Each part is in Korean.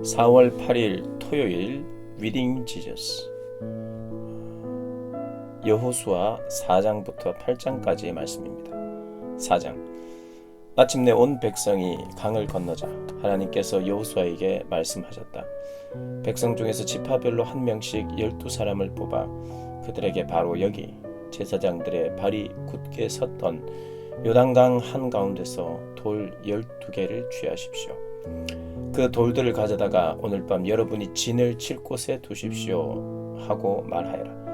4월 8일 토요일 리딩 지저스 여호수아 4장부터 8장까지의 말씀입니다. 4장. 마침내 온 백성이 강을 건너자 하나님께서 여호수아에게 말씀하셨다. 백성 중에서 지파별로 한 명씩 12사람을 뽑아 그들에게 바로 여기 제사장들의 발이 굳게 섰던 요단강 한가운데서 돌 12개를 취하십시오. 그 돌들을 가져다가 오늘 밤 여러분이 진을 칠 곳에 두십시오 하고 말하여라.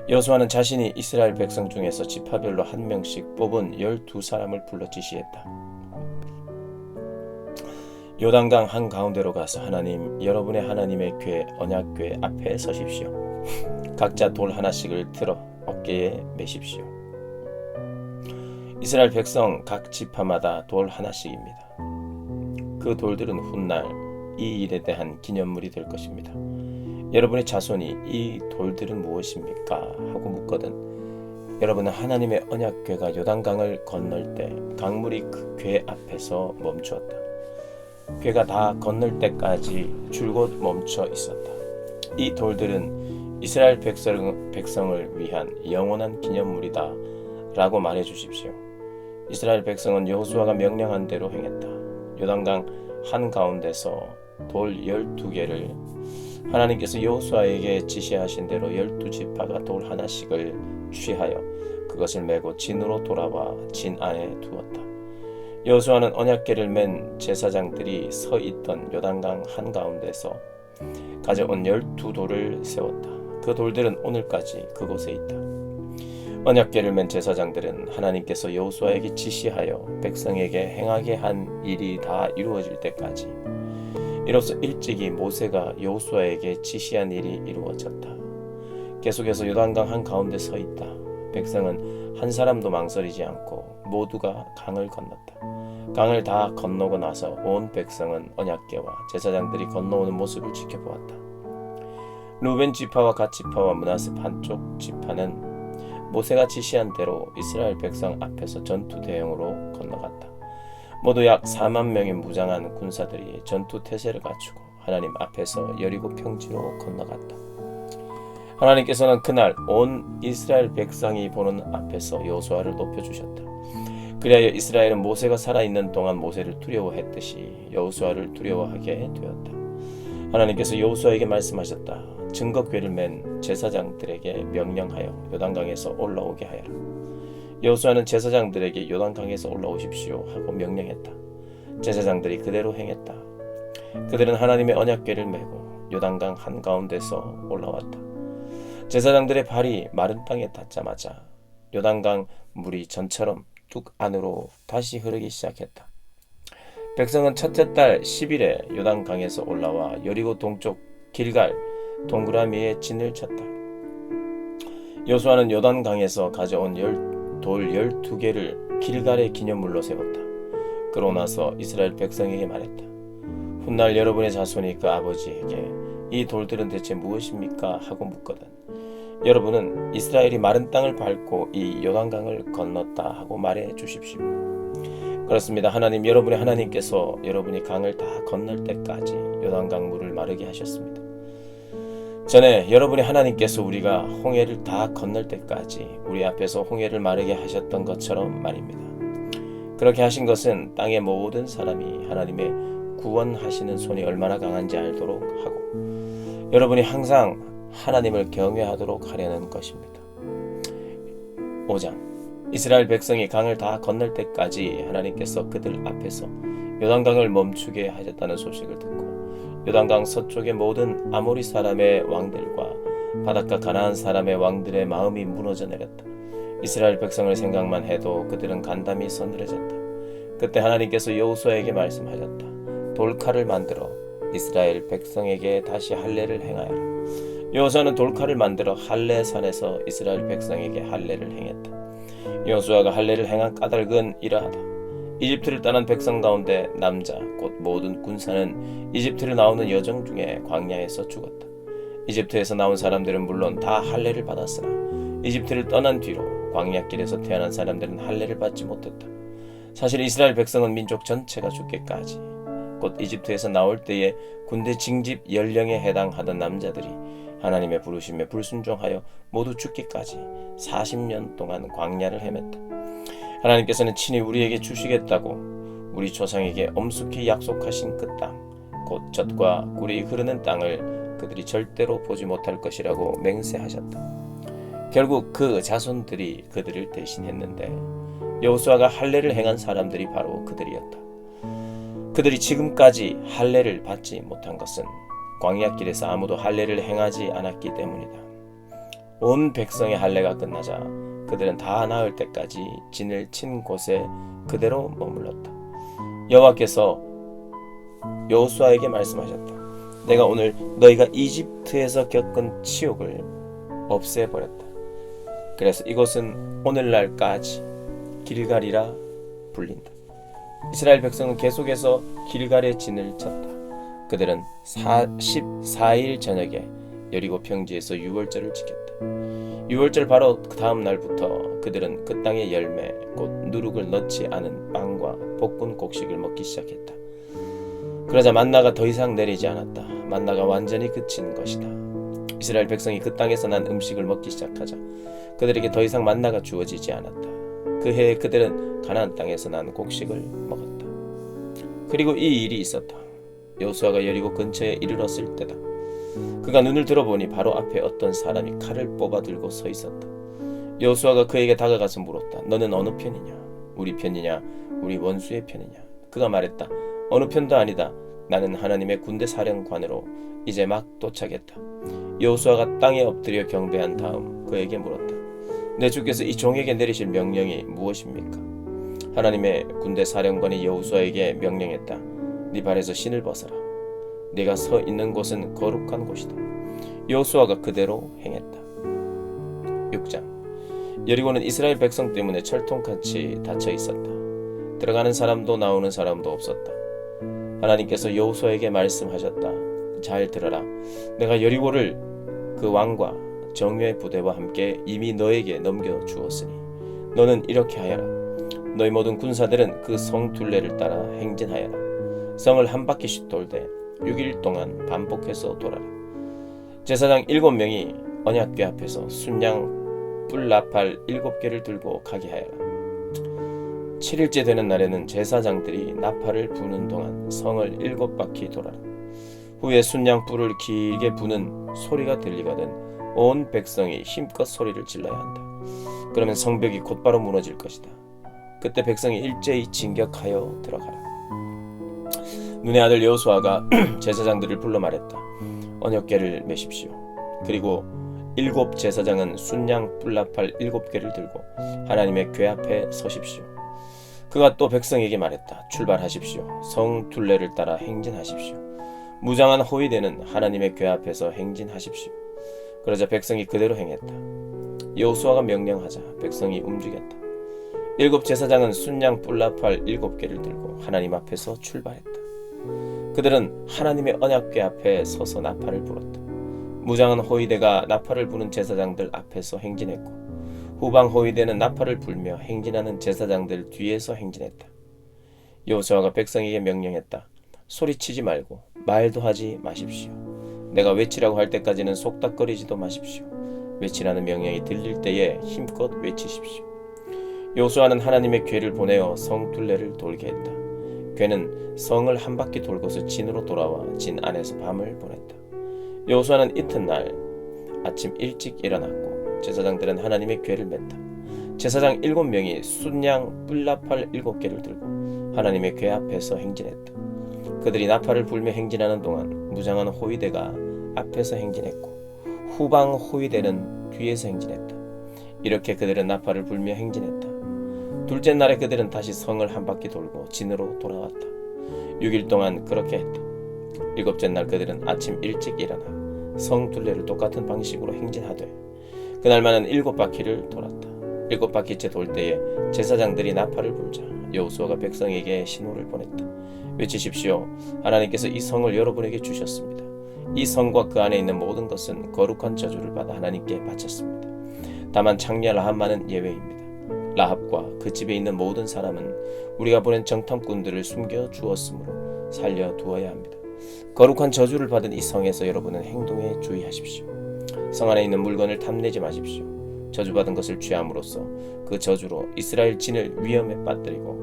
여호수아는 자신이 이스라엘 백성 중에서 지파별로 한 명씩 뽑은 12사람을 불러 지시했다. 요단강 한가운데로 가서 하나님 여러분의 하나님의 궤 언약궤 앞에 서십시오. 각자 돌 하나씩을 들어 어깨에 메십시오. 이스라엘 백성 각 지파마다 돌 하나씩입니다. 그 돌들은 훗날 이 일에 대한 기념물이 될 것입니다. 여러분의 자손이 이 돌들은 무엇입니까? 하고 묻거든 여러분은 하나님의 언약궤가 요단강을 건널 때 강물이 그 궤 앞에서 멈추었다. 궤가 다 건널 때까지 줄곧 멈춰 있었다. 이 돌들은 이스라엘 백성을 위한 영원한 기념물이다 라고 말해 주십시오. 이스라엘 백성은 여호수아가 명령한 대로 행했다. 요단강 한가운데서 돌 12개를 하나님께서 여호수아에게 지시하신 대로 12지파가 돌 하나씩을 취하여 그것을 메고 진으로 돌아와 진 안에 두었다. 여호수아는 언약궤를 맨 제사장들이 서 있던 요단강 한가운데서 가져온 12돌을 세웠다. 그 돌들은 오늘까지 그곳에 있다. 언약궤를 맨 제사장들은 하나님께서 여호수아에게 지시하여 백성에게 행하게 한 일이 다 이루어질 때까지 이로써 일찍이 모세가 여호수아에게 지시한 일이 이루어졌다. 계속해서 요단강 한가운데 서 있다. 백성은 한 사람도 망설이지 않고 모두가 강을 건넜다. 강을 다 건너고 나서 온 백성은 언약궤와 제사장들이 건너오는 모습을 지켜보았다. 루벤 지파와 갓 지파와 므낫세 반쪽 지파는 모세가 지시한 대로 이스라엘 백성 앞에서 전투 대형으로 건너갔다. 모두 약 4만 명의 무장한 군사들이 전투 태세를 갖추고 하나님 앞에서 여리고 평지로 건너갔다. 하나님께서는 그날 온 이스라엘 백성이 보는 앞에서 여호수아를 높여주셨다. 그리하여 이스라엘은 모세가 살아있는 동안 모세를 두려워했듯이 여호수아를 두려워하게 되었다. 하나님께서 여호수아에게 말씀하셨다. 증거궤를 맨 제사장들에게 명령하여 요단강에서 올라오게 하여라. 여호수아는 제사장들에게 요단강에서 올라오십시오 하고 명령했다. 제사장들이 그대로 행했다. 그들은 하나님의 언약궤를 메고 요단강 한가운데서 올라왔다. 제사장들의 발이 마른 땅에 닿자마자 요단강 물이 전처럼 뚝 안으로 다시 흐르기 시작했다. 백성은 첫째 달 10일에 요단강에서 올라와 여리고 동쪽 길갈 동그라미에 진을 쳤다. 여호수아는 요단강에서 가져온 돌 12개를 길갈의 기념물로 세웠다. 그러고 나서 이스라엘 백성에게 말했다. 훗날 여러분의 자손이 그 아버지에게 이 돌들은 대체 무엇입니까? 하고 묻거든 여러분은 이스라엘이 마른 땅을 밟고 이 요단강을 건넜다 하고 말해 주십시오. 그렇습니다. 하나님, 여러분의 하나님께서 여러분이 강을 다 건널 때까지 요단강 물을 마르게 하셨습니다. 전에 여러분의 하나님께서 우리가 홍해를 다 건널 때까지 우리 앞에서 홍해를 마르게 하셨던 것처럼 말입니다. 그렇게 하신 것은 땅의 모든 사람이 하나님의 구원하시는 손이 얼마나 강한지 알도록 하고 여러분이 항상 하나님을 경외하도록 하려는 것입니다. 5장. 이스라엘 백성이 강을 다 건널 때까지 하나님께서 그들 앞에서 요단강을 멈추게 하셨다는 소식을 듣고 요단강 서쪽의 모든 아모리 사람의 왕들과 바닷가 가나안 사람의 왕들의 마음이 무너져 내렸다. 이스라엘 백성을 생각만 해도 그들은 간담이 서늘해졌다. 그때 하나님께서 여호수아에게 말씀하셨다. 돌칼을 만들어 이스라엘 백성에게 다시 할례를 행하여라. 여호수아는 돌칼을 만들어 할례 산에서 이스라엘 백성에게 할례를 행했다. 여호수아가 할례를 행한 까닭은 이러하다. 이집트를 떠난 백성 가운데 남자 곧 모든 군사는 이집트를 나오는 여정 중에 광야에서 죽었다. 이집트에서 나온 사람들은 물론 다 할례를 받았으나 이집트를 떠난 뒤로 광야길에서 태어난 사람들은 할례를 받지 못했다. 사실 이스라엘 백성은 민족 전체가 죽기까지 곧 이집트에서 나올 때에 군대 징집 연령에 해당하던 남자들이 하나님의 부르심에 불순종하여 모두 죽기까지 40년 동안 광야를 헤맸다. 하나님께서는 친히 우리에게 주시겠다고 우리 조상에게 엄숙히 약속하신 그 땅, 곧 젖과 꿀이 흐르는 땅을 그들이 절대로 보지 못할 것이라고 맹세하셨다. 결국 그 자손들이 그들을 대신했는데 여호수아가 할례를 행한 사람들이 바로 그들이었다. 그들이 지금까지 할례를 받지 못한 것은 광야길에서 아무도 할례를 행하지 않았기 때문이다. 온 백성의 할례가 끝나자 그들은 다 나을 때까지 진을 친 곳에 그대로 머물렀다. 여호와께서 여호수아에게 말씀하셨다. 내가 오늘 너희가 이집트에서 겪은 치욕을 없애버렸다. 그래서 이곳은 오늘날까지 길갈이라 불린다. 이스라엘 백성은 계속해서 길갈의 진을 쳤다. 그들은 14일 저녁에 여리고 평지에서 유월절을 지켰다. 유월절 바로 그 다음 날부터 그들은 그 땅의 열매, 곧 누룩을 넣지 않은 빵과 볶은 곡식을 먹기 시작했다. 그러자 만나가 더 이상 내리지 않았다. 만나가 완전히 그친 것이다. 이스라엘 백성이 그 땅에서 난 음식을 먹기 시작하자 그들에게 더 이상 만나가 주어지지 않았다. 그 해에 그들은 가나안 땅에서 난 곡식을 먹었다. 그리고 이 일이 있었다. 여호수아가 여리고 근처에 이르렀을 때다. 그가 눈을 들어보니 바로 앞에 어떤 사람이 칼을 뽑아 들고 서 있었다. 여호수아가 그에게 다가가서 물었다. 너는 어느 편이냐? 우리 편이냐? 우리 원수의 편이냐? 그가 말했다. 어느 편도 아니다. 나는 하나님의 군대 사령관으로 이제 막 도착했다. 여호수아가 땅에 엎드려 경배한 다음 그에게 물었다. 내 주께서 이 종에게 내리실 명령이 무엇입니까? 하나님의 군대 사령관이 여호수아에게 명령했다. 네 발에서 신을 벗어라. 네가 서 있는 곳은 거룩한 곳이다. 여호수아가 그대로 행했다. 6장. 여리고는 이스라엘 백성 때문에 철통같이 닫혀 있었다. 들어가는 사람도 나오는 사람도 없었다. 하나님께서 여호수아에게 말씀하셨다. 잘 들어라. 내가 여리고를 그 왕과 정예의 부대와 함께 이미 너에게 넘겨주었으니 너는 이렇게 하여라. 너희 모든 군사들은 그 성 둘레를 따라 행진하여라. 성을 한 바퀴씩 돌되 6일 동안 반복해서 돌아라. 제사장 7명이 언약궤 앞에서 순양 뿔나팔 7개를 들고 가게 하여라. 7일째 되는 날에는 제사장들이 나팔을 부는 동안 성을 7바퀴 돌아라. 후에 순양 뿔을 길게 부는 소리가 들리거든 온 백성이 힘껏 소리를 질러야 한다. 그러면 성벽이 곧바로 무너질 것이다. 그때 백성이 일제히 진격하여 들어가라. 눈의 아들 여호수아가 제사장들을 불러 말했다. 언약궤를 메십시오. 그리고 7 제사장은 순양 뿔나팔 7개를 들고 하나님의 궤 앞에 서십시오. 그가 또 백성에게 말했다. 출발하십시오. 성 둘레를 따라 행진하십시오. 무장한 호위대는 하나님의 궤 앞에서 행진하십시오. 그러자 백성이 그대로 행했다. 여호수아가 명령하자 백성이 움직였다. 7 제사장은 순양 뿔나팔 7개를 들고 하나님 앞에서 출발했다. 그들은 하나님의 언약궤 앞에 서서 나팔을 불었다. 무장한 호위대가 나팔을 부는 제사장들 앞에서 행진했고 후방 호위대는 나팔을 불며 행진하는 제사장들 뒤에서 행진했다. 여호수아가 백성에게 명령했다. 소리치지 말고 말도 하지 마십시오. 내가 외치라고 할 때까지는 속닥거리지도 마십시오. 외치라는 명령이 들릴 때에 힘껏 외치십시오. 여호수아는 하나님의 궤를 보내어 성 둘레를 돌게 했다. 궤는 성을 한 바퀴 돌고서 진으로 돌아와 진 안에서 밤을 보냈다. 여호수아는 이튿날 아침 일찍 일어났고 제사장들은 하나님의 궤를 맸다. 제사장 7명이 순양 뿔나팔 7개를 들고 하나님의 궤 앞에서 행진했다. 그들이 나팔을 불며 행진하는 동안 무장한 호위대가 앞에서 행진했고 후방 호위대는 뒤에서 행진했다. 이렇게 그들은 나팔을 불며 행진했다. 둘째 날에 그들은 다시 성을 한 바퀴 돌고 진으로 돌아왔다. 6일 동안 그렇게 했다. 7째 날 그들은 아침 일찍 일어나 성 둘레를 똑같은 방식으로 행진하되 그날만은 7바퀴를 돌았다. 7바퀴째 돌 때에 제사장들이 나팔을 불자 여호수아가 백성에게 신호를 보냈다. 외치십시오. 하나님께서 이 성을 여러분에게 주셨습니다. 이 성과 그 안에 있는 모든 것은 거룩한 저주를 받아 하나님께 바쳤습니다. 다만 창녀 라합만은 예외입니다. 라합과 그 집에 있는 모든 사람은 우리가 보낸 정탐꾼들을 숨겨 주었으므로 살려두어야 합니다. 거룩한 저주를 받은 이 성에서 여러분은 행동에 주의하십시오. 성 안에 있는 물건을 탐내지 마십시오. 저주받은 것을 취함으로써 그 저주로 이스라엘 진을 위험에 빠뜨리고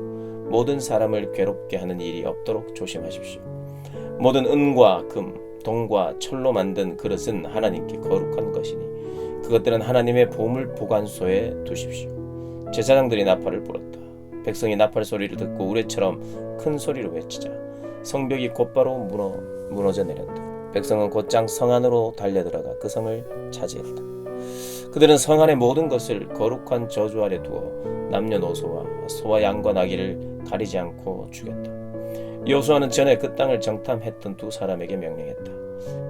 모든 사람을 괴롭게 하는 일이 없도록 조심하십시오. 모든 은과 금, 동과 철로 만든 그릇은 하나님께 거룩한 것이니 그것들은 하나님의 보물 보관소에 두십시오. 제사장들이 나팔을 불었다. 백성이 나팔 소리를 듣고 우레처럼 큰 소리로 외치자 성벽이 곧바로 무너져 내렸다. 백성은 곧장 성 안으로 달려들어가 그 성을 차지했다. 그들은 성 안의 모든 것을 거룩한 저주 아래 두어 남녀노소와 소와 양과 나귀를 가리지 않고 죽였다. 여호수아는 전에 그 땅을 정탐했던 두 사람에게 명령했다.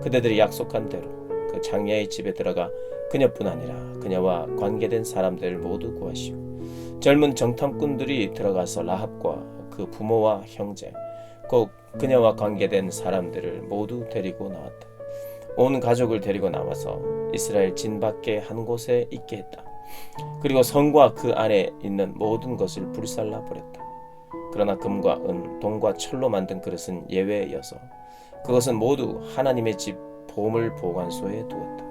그대들이 약속한 대로 그 장야의 집에 들어가 그녀뿐 아니라 그녀와 관계된 사람들을 모두 구하시오. 젊은 정탐꾼들이 들어가서 라합과 그 부모와 형제, 곧 그녀와 관계된 사람들을 모두 데리고 나왔다. 온 가족을 데리고 나와서 이스라엘 진 밖에 한 곳에 있게 했다. 그리고 성과 그 안에 있는 모든 것을 불살라 버렸다. 그러나 금과 은, 동과 철로 만든 그릇은 예외여서 그것은 모두 하나님의 집 보물 보관소에 두었다.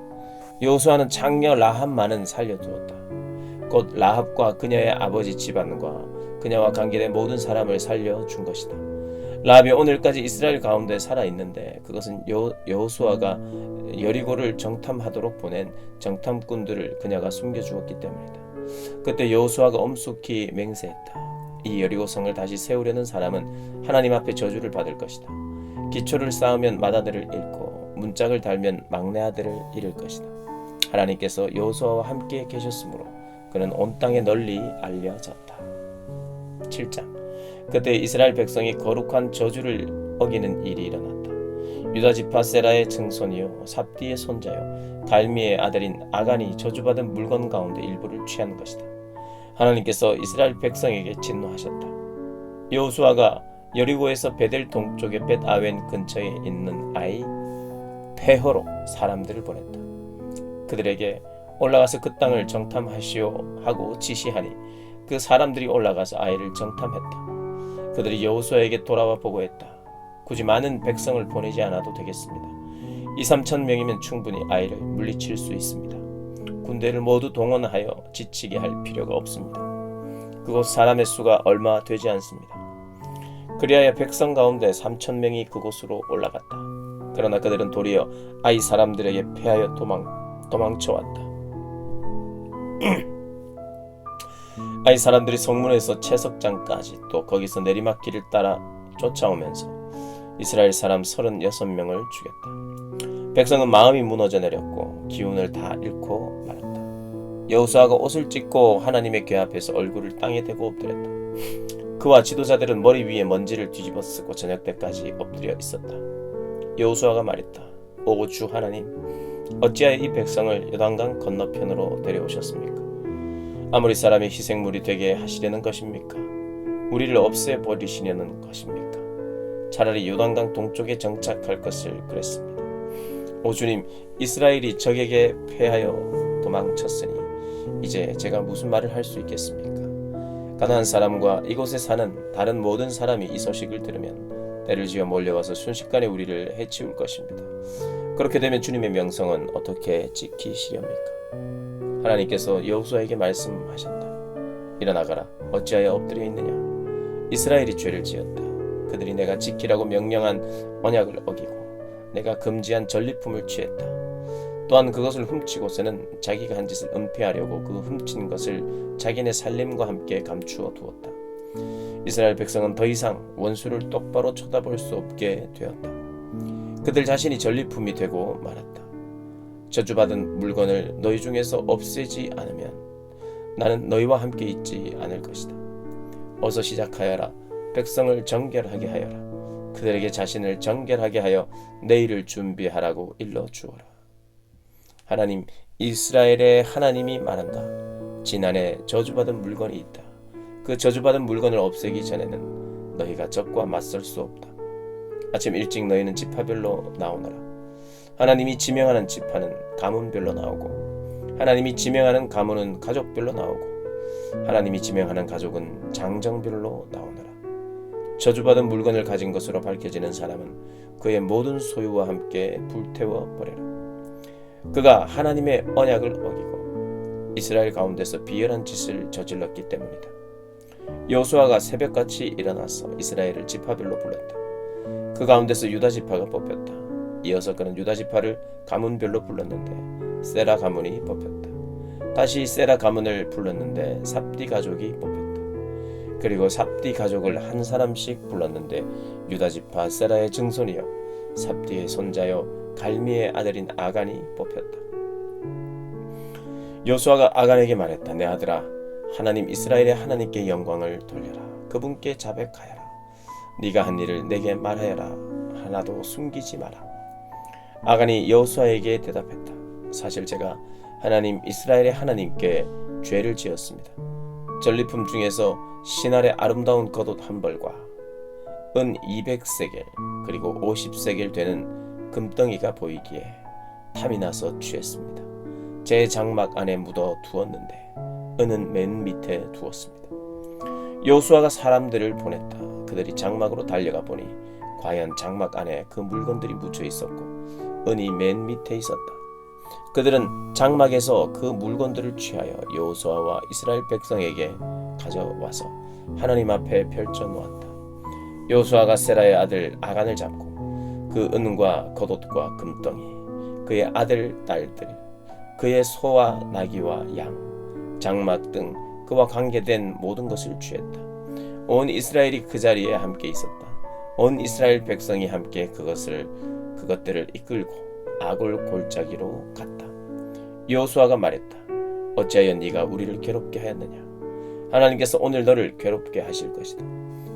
여호수아는 장녀 라합만은 살려두었다. 곧 라합과 그녀의 아버지 집안과 그녀와 관계된 모든 사람을 살려준 것이다. 라합이 오늘까지 이스라엘 가운데 살아있는데 그것은 여호수아가 여리고를 정탐하도록 보낸 정탐꾼들을 그녀가 숨겨주었기 때문이다. 그때 여호수아가 엄숙히 맹세했다. 이 여리고성을 다시 세우려는 사람은 하나님 앞에 저주를 받을 것이다. 기초를 쌓으면 맏아들을 잃고 문짝을 달면 막내 아들을 잃을 것이다. 하나님께서 여호수아와 함께 계셨으므로 그는 온 땅에 널리 알려졌다. 7장. 그때 이스라엘 백성이 거룩한 저주를 어기는 일이 일어났다. 유다 지파 세라의 증손이요 삽디의 손자요 갈미의 아들인 아간이 저주받은 물건 가운데 일부를 취한 것이다. 하나님께서 이스라엘 백성에게 진노하셨다. 여호수아가 여리고에서 베델 동쪽의 벳아웬 근처에 있는 아이 페허로 사람들을 보냈다. 그들에게 올라가서 그 땅을 정탐하시오 하고 지시하니 그 사람들이 올라가서 아이를 정탐했다. 그들이 여호수아에게 돌아와 보고했다. 굳이 많은 백성을 보내지 않아도 되겠습니다. 2-3천 명이면 충분히 아이를 물리칠 수 있습니다. 군대를 모두 동원하여 지치게 할 필요가 없습니다. 그곳 사람의 수가 얼마 되지 않습니다. 그리하여 백성 가운데 3천 명이 그곳으로 올라갔다. 그러나 그들은 도리어 아이 사람들에게 패하여 도망쳐왔다. 아이 사람들이 성문에서 채석장까지 또 거기서 내리막길을 따라 쫓아오면서 이스라엘 사람 36명을 죽였다. 백성은 마음이 무너져 내렸고 기운을 다 잃고 말았다. 여호수아가 옷을 찢고 하나님의 궤 앞에서 얼굴을 땅에 대고 엎드렸다. 그와 지도자들은 머리 위에 먼지를 뒤집어 쓰고 저녁 때까지 엎드려 있었다. 여호수아가 말했다. 오 주 하나님, 어찌하여 이 백성을 요단강 건너편으로 데려오셨습니까? 아무리 사람이 희생물이 되게 하시려는 것입니까? 우리를 없애버리시려는 것입니까? 차라리 요단강 동쪽에 정착할 것을 그랬습니다. 오 주님, 이스라엘이 적에게 패하여 도망쳤으니 이제 제가 무슨 말을 할 수 있겠습니까? 가나안 사람과 이곳에 사는 다른 모든 사람이 이 소식을 들으면 때를 지어 몰려와서 순식간에 우리를 해치울 것입니다. 그렇게 되면 주님의 명성은 어떻게 지키시렵니까? 하나님께서 여호수아에게 말씀하셨다. 일어나가라. 어찌하여 엎드려 있느냐? 이스라엘이 죄를 지었다. 그들이 내가 지키라고 명령한 언약을 어기고 내가 금지한 전리품을 취했다. 또한 그것을 훔치고서는 자기가 한 짓을 은폐하려고 그 훔친 것을 자기네 살림과 함께 감추어 두었다. 이스라엘 백성은 더 이상 원수를 똑바로 쳐다볼 수 없게 되었다. 그들 자신이 전리품이 되고 말았다. 저주받은 물건을 너희 중에서 없애지 않으면 나는 너희와 함께 있지 않을 것이다. 어서 시작하여라. 백성을 정결하게 하여라. 그들에게 자신을 정결하게 하여 내일을 준비하라고 일러주어라. 하나님, 이스라엘의 하나님이 말한다. 지난해 저주받은 물건이 있다. 그 저주받은 물건을 없애기 전에는 너희가 적과 맞설 수 없다. 아침 일찍 너희는 지파별로 나오너라. 하나님이 지명하는 지파는 가문별로 나오고 하나님이 지명하는 가문은 가족별로 나오고 하나님이 지명하는 가족은 장정별로 나오너라. 저주받은 물건을 가진 것으로 밝혀지는 사람은 그의 모든 소유와 함께 불태워 버려라. 그가 하나님의 언약을 어기고 이스라엘 가운데서 비열한 짓을 저질렀기 때문이다. 여호수아가 새벽같이 일어나서 이스라엘을 지파별로 불렀다. 그 가운데서 유다 지파가 뽑혔다. 이어서 그는 유다 지파를 가문별로 불렀는데 세라 가문이 뽑혔다. 다시 세라 가문을 불렀는데 삽디 가족이 뽑혔다. 그리고 삽디 가족을 한 사람씩 불렀는데 유다 지파 세라의 증손이요 삽디의 손자요 갈미의 아들인 아간이 뽑혔다. 여호수아가 아간에게 말했다. 내 아들아, 하나님 이스라엘의 하나님께 영광을 돌려라. 그분께 자백하여라. 네가 한 일을 내게 말하여라. 하나도 숨기지 마라. 아간이 여호수아에게 대답했다. 사실 제가 하나님 이스라엘의 하나님께 죄를 지었습니다. 전리품 중에서 신할의 아름다운 겉옷 한 벌과 은 200세겔 그리고 50세겔 되는 금덩이가 보이기에 탐이 나서 취했습니다. 제 장막 안에 묻어 두었는데 은은 맨 밑에 두었습니다. 여호수아가 사람들을 보냈다. 그들이 장막으로 달려가 보니 과연 장막 안에 그 물건들이 묻혀 있었고 은이 맨 밑에 있었다. 그들은 장막에서 그 물건들을 취하여 여호수아와 이스라엘 백성에게 가져와서 하나님 앞에 펼쳐 놓았다. 여호수아가 세라의 아들 아간을 잡고 그 은과 겉옷과 금덩이, 그의 아들 딸들, 그의 소와 나귀와 양, 장막 등 그와 관계된 모든 것을 취했다. 온 이스라엘이 그 자리에 함께 있었다. 온 이스라엘 백성이 함께 그것들을 이끌고 아골 골짜기로 갔다. 여호수아가 말했다. 어찌하여 네가 우리를 괴롭게 하였느냐? 하나님께서 오늘 너를 괴롭게 하실 것이다.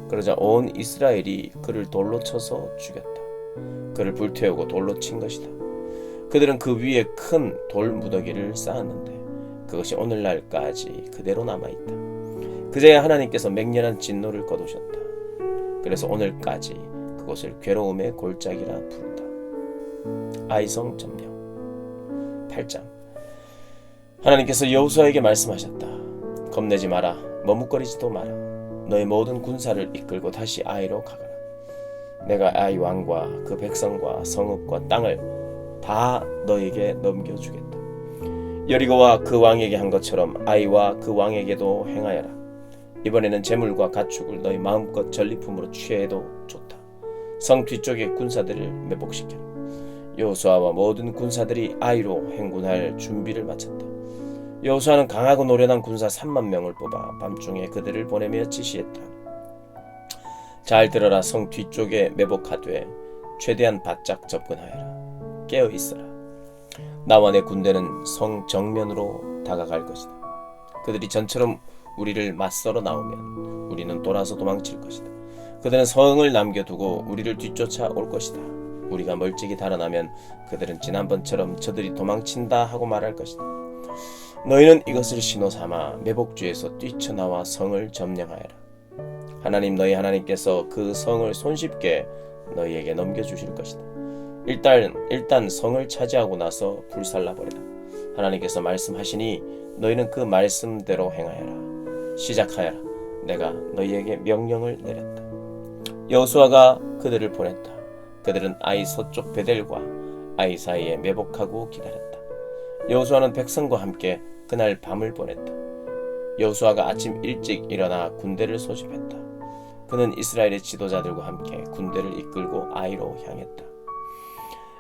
그러자 온 이스라엘이 그를 돌로 쳐서 죽였다. 그를 불태우고 돌로 친 것이다. 그들은 그 위에 큰 돌 무더기를 쌓았는데 그것이 오늘날까지 그대로 남아있다. 그제야 하나님께서 맹렬한 진노를 거두셨다. 그래서 오늘까지 그곳을 괴로움의 골짜기라 부른다. 아이성 점령 8장. 하나님께서 여호수아에게 말씀하셨다. 겁내지 마라. 머뭇거리지도 마라. 너의 모든 군사를 이끌고 다시 아이로 가거라. 내가 아이 왕과 그 백성과 성읍과 땅을 다 너에게 넘겨주겠다. 여리고와 그 왕에게 한 것처럼 아이와 그 왕에게도 행하여라. 이번에는 재물과 가축을 너희 마음껏 전리품으로 취해도 좋다. 성 뒤쪽의 군사들을 매복시켜라. 여호수아와 모든 군사들이 아이로 행군할 준비를 마쳤다. 여호수아는 강하고 노련한 군사 3만 명을 뽑아 밤중에 그들을 보내며 지시했다. 잘 들어라. 성 뒤쪽에 매복하되 최대한 바짝 접근하여라. 깨어 있어라. 나와 내 군대는 성 정면으로 다가갈 것이다. 그들이 전처럼 우리를 맞서러 나오면 우리는 돌아서 도망칠 것이다. 그들은 성을 남겨두고 우리를 뒤쫓아 올 것이다. 우리가 멀찍이 달아나면 그들은 지난번처럼 저들이 도망친다 하고 말할 것이다. 너희는 이것을 신호 삼아 매복주에서 뛰쳐나와 성을 점령하여라. 하나님 너희 하나님께서 그 성을 손쉽게 너희에게 넘겨주실 것이다. 일단 성을 차지하고 나서 불살라버리라. 하나님께서 말씀하시니 너희는 그 말씀대로 행하여라. 시작하여라. 내가 너희에게 명령을 내렸다. 여호수아가 그들을 보냈다. 그들은 아이 서쪽 베델과 아이 사이에 매복하고 기다렸다. 여호수아는 백성과 함께 그날 밤을 보냈다. 여호수아가 아침 일찍 일어나 군대를 소집했다. 그는 이스라엘의 지도자들과 함께 군대를 이끌고 아이로 향했다.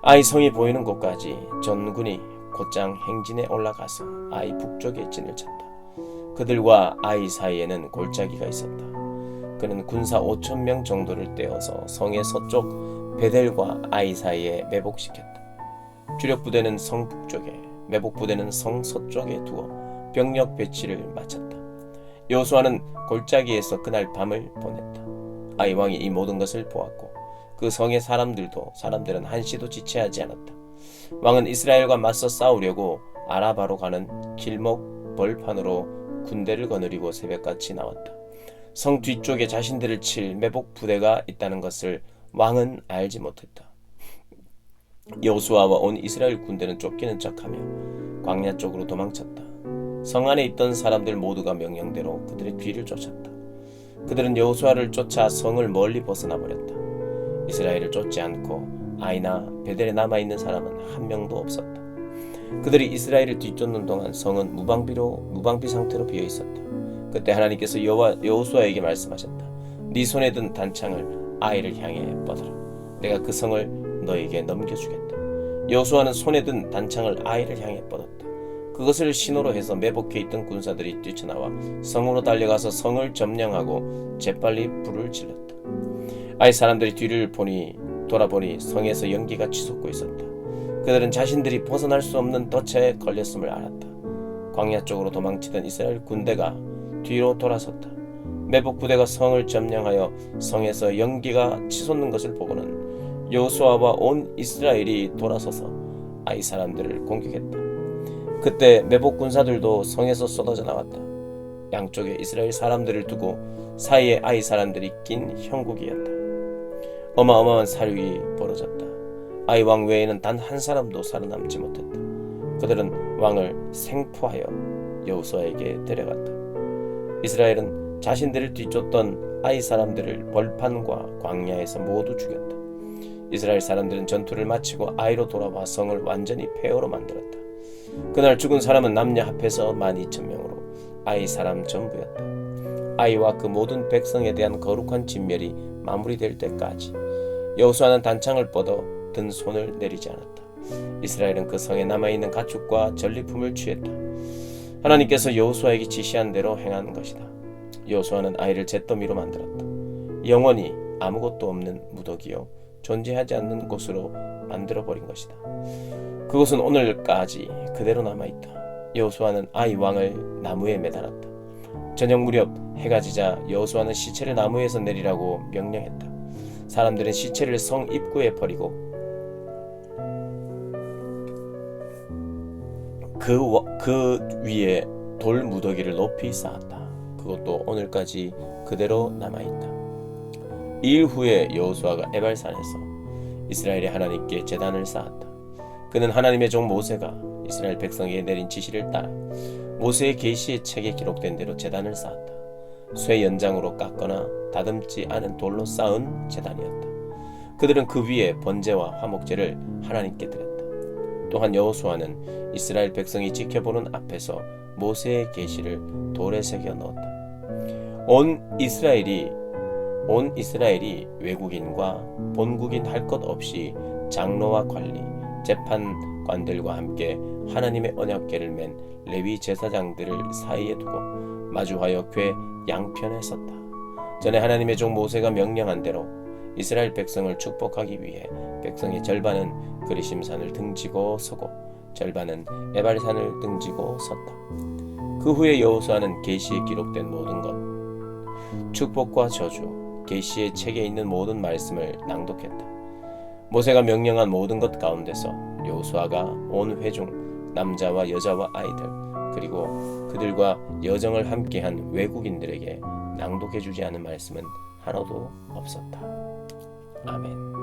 아이 성이 보이는 곳까지 전군이 곧장 행진에 올라가서 아이 북쪽에 진을 쳤다. 그들과 아이 사이에는 골짜기가 있었다. 그는 군사 5,000명 정도를 떼어서 성의 서쪽 베델과 아이 사이에 매복시켰다. 주력 부대는 성 북쪽에, 매복 부대는 성 서쪽에 두어 병력 배치를 마쳤다. 여호수아는 골짜기에서 그날 밤을 보냈다. 아이 왕이 이 모든 것을 보았고 그 성의 사람들은 한시도 지체하지 않았다. 왕은 이스라엘과 맞서 싸우려고 아라바로 가는 길목 벌판으로 군대를 거느리고 새벽같이 나왔다. 성 뒤쪽에 자신들을 칠 매복 부대가 있다는 것을 왕은 알지 못했다. 여호수아와 온 이스라엘 군대는 쫓기는 척하며 광야 쪽으로 도망쳤다. 성 안에 있던 사람들 모두가 명령대로 그들의 뒤를 쫓았다. 그들은 여호수아를 쫓아 성을 멀리 벗어나 버렸다. 이스라엘을 쫓지 않고 아이나 베델에 남아있는 사람은 한 명도 없었다. 그들이 이스라엘을 뒤쫓는 동안 성은 무방비 상태로 비어 있었다. 그때 하나님께서 여호수아에게 말씀하셨다. 네 손에 든 단창을 아이를 향해 뻗어라. 내가 그 성을 너에게 넘겨주겠다. 여호수아는 손에 든 단창을 아이를 향해 뻗었다. 그것을 신호로 해서 매복해 있던 군사들이 뛰쳐나와 성으로 달려가서 성을 점령하고 재빨리 불을 질렀다. 아이 사람들이 뒤를 돌아보니 성에서 연기가 치솟고 있었다. 그들은 자신들이 벗어날 수 없는 덫에 걸렸음을 알았다. 광야 쪽으로 도망치던 이스라엘 군대가 뒤로 돌아섰다. 매복 부대가 성을 점령하여 성에서 연기가 치솟는 것을 보고는 여호수아와 온 이스라엘이 돌아서서 아이 사람들을 공격했다. 그때 매복 군사들도 성에서 쏟아져 나왔다. 양쪽에 이스라엘 사람들을 두고 사이에 아이 사람들이 낀 형국이었다. 어마어마한 사륙이 벌어졌다. 아이 왕 외에는 단 한 사람도 살아남지 못했다. 그들은 왕을 생포하여 여호수아에게 데려갔다. 이스라엘은 자신들을 뒤쫓던 아이 사람들을 벌판과 광야에서 모두 죽였다. 이스라엘 사람들은 전투를 마치고 아이로 돌아와 성을 완전히 폐허로 만들었다. 그날 죽은 사람은 남녀 합해서 12,000명으로 아이 사람 전부였다. 아이와 그 모든 백성에 대한 거룩한 진멸이 마무리될 때까지 여호수아는 단창을 뻗어 든 손을 내리지 않았다. 이스라엘은 그 성에 남아있는 가축과 전리품을 취했다. 하나님께서 여호수아에게 지시한 대로 행한 것이다. 여호수아는 아이를 잿더미로 만들었다. 영원히 아무것도 없는 무더기요 존재하지 않는 곳으로 만들어버린 것이다. 그곳은 오늘까지 그대로 남아있다. 여호수아는 아이 왕을 나무에 매달았다. 저녁 무렵 해가 지자 여호수아는 시체를 나무에서 내리라고 명령했다. 사람들은 시체를 성 입구에 버리고 그 위에 돌 무더기를 높이 쌓았다. 그것도 오늘까지 그대로 남아있다. 이일 후에 여호수아가 에발산에서 이스라엘의 하나님께 제단을 쌓았다. 그는 하나님의 종 모세가 이스라엘 백성에게 내린 지시를 따라 모세의 계시의 책에 기록된 대로 제단을 쌓았다. 쇠 연장으로 깎거나 다듬지 않은 돌로 쌓은 제단이었다. 그들은 그 위에 번제와 화목제를 하나님께 드렸다. 또한 여호수아는 이스라엘 백성이 지켜보는 앞에서 모세의 계시를 돌에 새겨 넣었다. 온 이스라엘이 외국인과 본국인 할 것 없이 장로와 관리, 재판관들과 함께 하나님의 언약궤를 맨 레위 제사장들을 사이에 두고 마주하여 궤 양편에 섰다. 전에 하나님의 종 모세가 명령한 대로 이스라엘 백성을 축복하기 위해 백성의 절반은 그리심산을 등지고 서고 절반은 에발산을 등지고 섰다. 그 후에 여호수아는 계시에 기록된 모든 것, 축복과 저주, 계시의 책에 있는 모든 말씀을 낭독했다. 모세가 명령한 모든 것 가운데서 여호수아가 온 회중 남자와 여자와 아이들 그리고 그들과 여정을 함께한 외국인들에게 낭독해주지 않은 말씀은 하나도 없었다. 아멘.